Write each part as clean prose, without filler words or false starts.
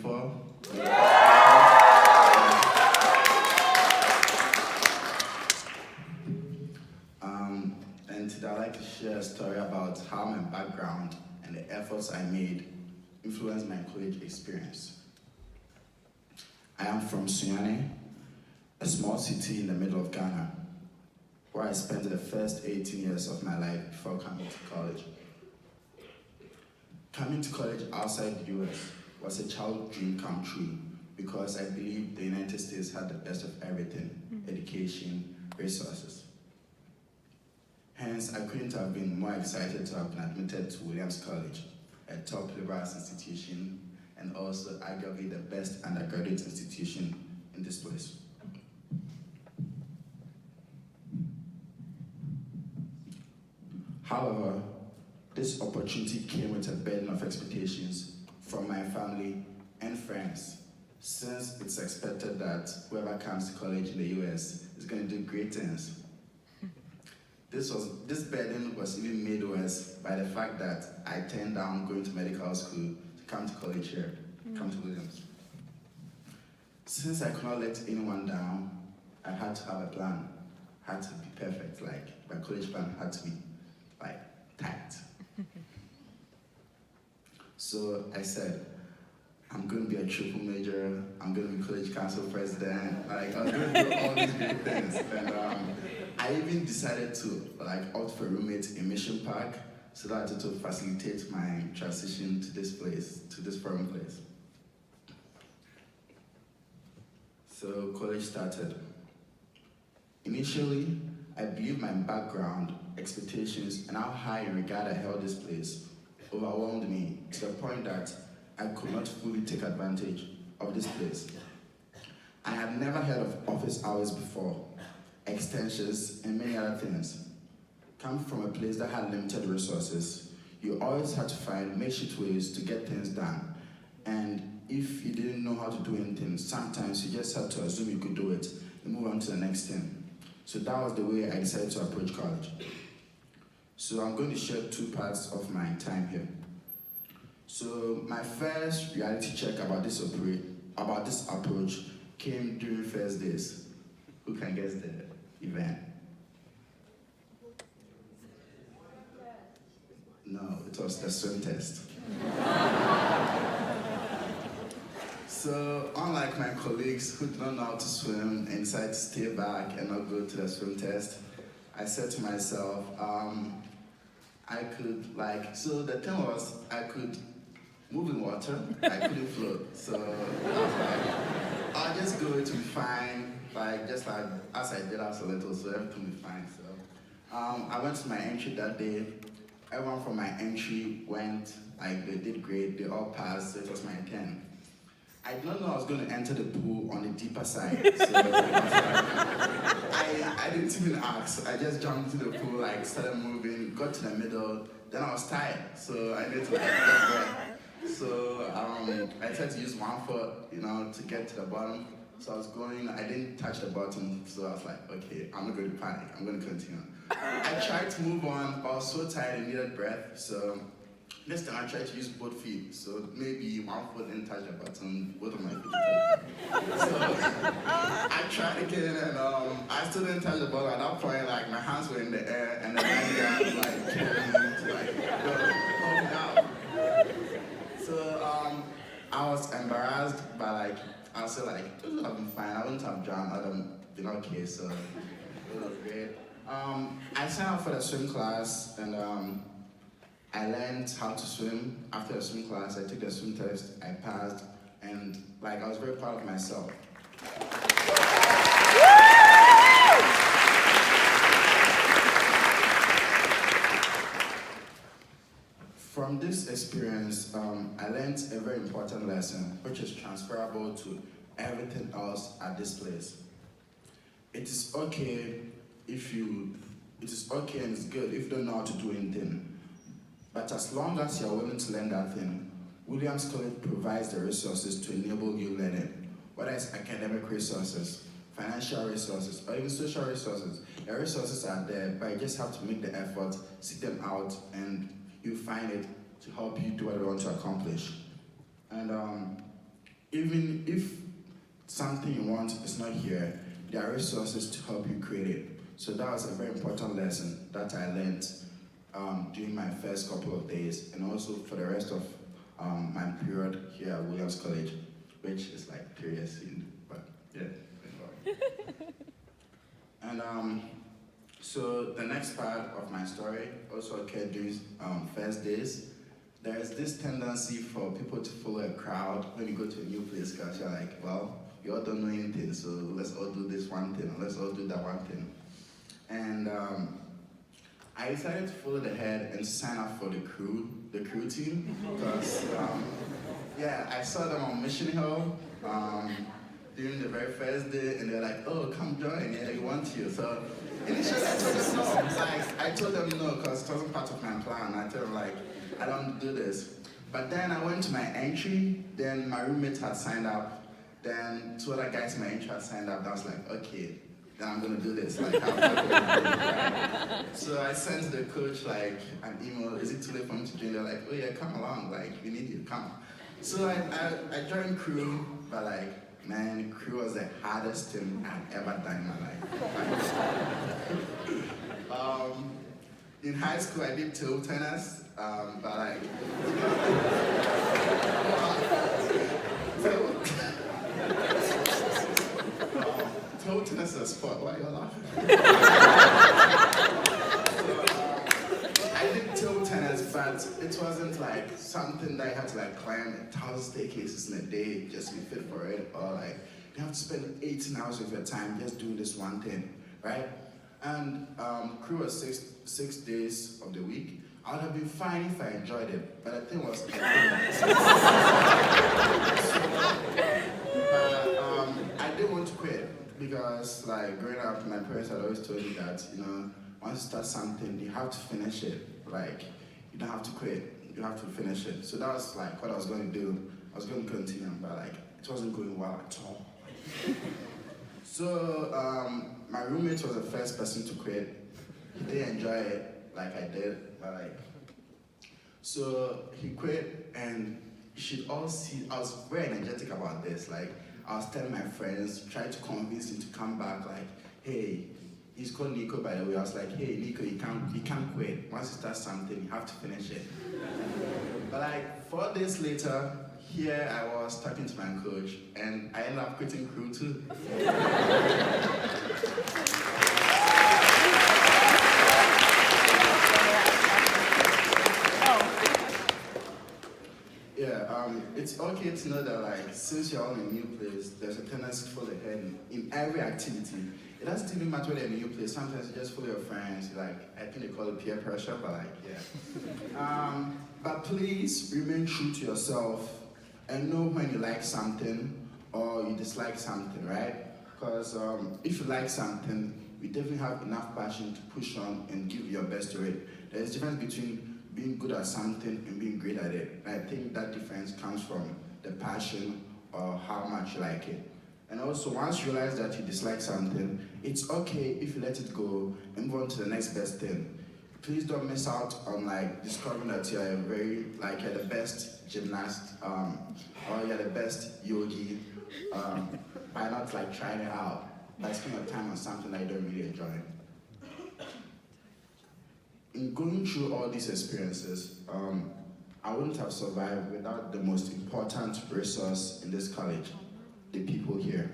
before? And today I'd like to share a story about how my background and the efforts I made influenced my college experience. I am from Sunyani, a small city in the middle of Ghana, where I spent the first 18 years of my life before coming to college. Coming to college outside the US was a childhood dream come true because I believed the United States had the best of everything, education, resources. Hence, I couldn't have been more excited to have been admitted to Williams College, a top liberal arts institution, and also arguably the best undergraduate institution in this place. However, this opportunity came with a burden of expectations from my family and friends, since it's expected that whoever comes to college in the US is going to do great things. This burden was even made worse by the fact that I turned down going to medical school to come to college here, come to Williams. Since I could not let anyone down, I had to have a plan. Had to be perfect, like my college plan had to be like tight. So I said, I'm going to be a triple major, I'm going to be college council president, like I was going to do all these great things. And I even decided to opt for a roommate in Mission Park so that it would facilitate my transition to this place, to this foreign place. So college started. Initially, I believe my background, expectations, and how high in regard I held this place overwhelmed me to the point that I could not fully take advantage of this place. I had never heard of office hours before, extensions, and many other things. Coming from a place that had limited resources, you always had to find makeshift ways to get things done. And if you didn't know how to do anything, sometimes you just had to assume you could do it and move on to the next thing. So that was the way I decided to approach college. So I'm going to share two parts of my time here. So my first reality check about this approach came during first days. Who can guess the event? No, it was the swim test. So unlike my colleagues who do not know how to swim and decide to stay back and not go to the swim test, I said to myself, so the thing was, I could move in water, I couldn't float. So I was like, I'll just go, it will be fine. Just like as I did as a little, so everything will be fine. So I went to my entry that day. Everyone from my entry went, they did great, they all passed, so it was my turn. I did not know I was going to enter the pool on the deeper side. So I didn't even ask. I just jumped into the pool, started moving, got to the middle, then I was tired, so I needed to get breath. So I tried to use one foot, to get to the bottom. So I was going, I didn't touch the bottom, so I was like, okay, I'm not going to panic, I'm going to continue. I tried to move on, but I was so tired and needed breath, so this time I tried to use both feet, so maybe one foot didn't touch the bottom, both of my feet touched. So I tried again, and I still didn't touch the bottom. At that point, my hands were in the air, and the guy carrying me to hold me out. So I was embarrassed, but I was it would have been fine. I wouldn't have drowned. I would have been okay. So it was great. I signed up for the swim class, and I learned how to swim. After the swim class, I took the swim test. I passed, and I was very proud of myself. From this experience, I learned a very important lesson, which is transferable to everything else at this place. It is okay and it's good if you don't know how to do anything. But as long as you're willing to learn that thing, Williams College provides the resources to enable you learning, whether it's academic resources, financial resources, or even social resources. The resources are there, but you just have to make the effort, seek them out, and you find it to help you do what you want to accomplish. And Even if something you want is not here, there are resources to help you create it. So that was a very important lesson that I learned during my first couple of days, and also for the rest of my period here at Williams College, which is like period soon, but yeah. And so the next part of my story also occurred during first days. There is this tendency for people to follow a crowd when you go to a new place, because you're like, well, you all don't know anything, so let's all do this one thing, or let's all do that one thing. And I decided to follow the head and sign up for the crew team, because I saw them on Mission Hill during the very first day, and they're like, oh, come join, yeah, we want you. So initially I told them no. I told them no, because it wasn't part of my plan. I told them, like, I don't do this. But then I went to my entry, then my roommate had signed up, then two other guys in my entry had signed up. I was like, okay, then I'm gonna do this. Like, right? So I sent the coach like an email, is it too late for me to join? They're like, oh yeah, come along, like, we need you, come. So I joined crew, but like, man, crew was the hardest thing I've ever done in my life. In high school, I did table tennis, but like, table tennis is a sport. Why are you laughing? I did table tennis, but it wasn't like something that I had to like climb 1,000 staircases in a day just to be fit for it, or like you have to spend 18 hours of your time just doing this one thing, right? And crew was six days of the week. I would have been fine if I enjoyed it, but the thing was, I didn't want to quit, because like growing up, my parents had always told me that, you know, once you start something, you have to finish it. Like, you don't have to quit, you have to finish it. So that was like what I was going to do. I was going to continue, but like, it wasn't going well at all. So my roommate was the first person to quit. He didn't enjoy it like I did, but like, so he quit, and you should all see, I was very energetic about this. Like, I was telling my friends, trying to convince him to come back, like, hey, he's called Nico, by the way. I was like, hey, Nico, you can't quit. Once you start something, you have to finish it. But like, 4 days later, here I was talking to my coach, and I ended up quitting crew too. It's okay to know that, like, since you're all in a new place, there's a tendency to follow ahead in every activity. It doesn't even matter whether you're in a new place. Sometimes you just follow your friends. Like, I think they call it peer pressure, but like, yeah. But please remain true to yourself and know when you like something or you dislike something, right? Because if you like something, you definitely have enough passion to push on and give your best to it. There's a difference between being good at something and being great at it. And I think that difference comes from the passion or how much you like it. And also, once you realize that you dislike something, it's okay if you let it go and move on to the next best thing. Please don't miss out on like discovering that you're you're the best gymnast or you're the best yogi by not like trying it out, by spending your time on something that you don't really enjoy. In going through all these experiences, I wouldn't have survived without the most important resource in this college, the people here.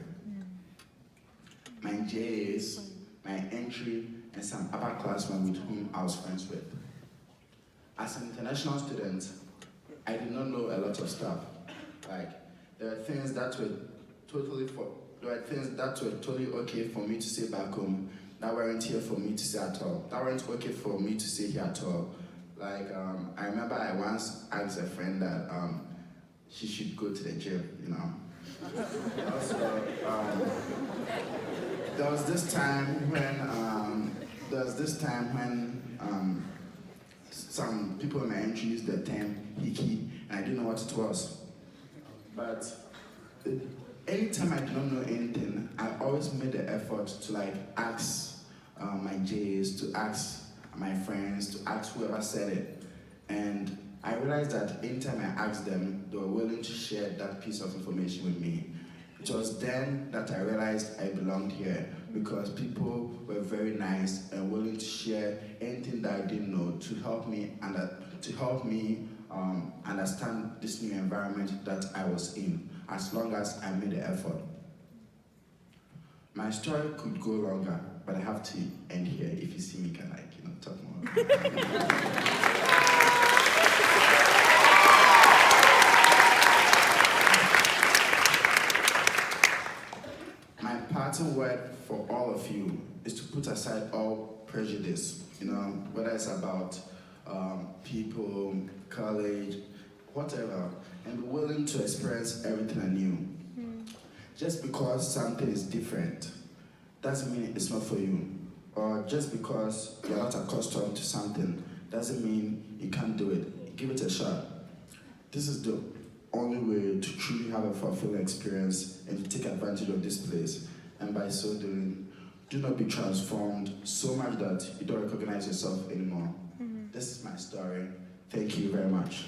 My JAs, my entry, and some upperclassmen with whom I was friends with. As an international student, I did not know a lot of stuff. Like, there were things that were totally okay for me to say back home, that weren't here for me to say at all. That weren't okay for me to say here at all. Like, I remember I once asked a friend that she should go to the gym, you know. Also, there was this time when some people in my entry used the term hickey, and I didn't know what it was. But anytime I didn't know anything, I always made the effort to like ask my J's, to ask my friends, to ask whoever said it. And I realized that anytime I asked them, they were willing to share that piece of information with me. It was then that I realized I belonged here because people were very nice and willing to share anything that I didn't know to help me understand this new environment that I was in, as long as I made the effort. My story could go longer, but I have to end here. If you see me, can talk more. My parting word for all of you is to put aside all prejudice, whether it's about people, college, whatever, and be willing to experience everything anew. Just because something is different doesn't mean it's not for you. Or just because you're not accustomed to something doesn't mean you can't do it. Give it a shot. This is the only way to truly have a fulfilling experience and to take advantage of this place. And by so doing, do not be transformed so much that you don't recognize yourself anymore. This is my story. Thank you very much.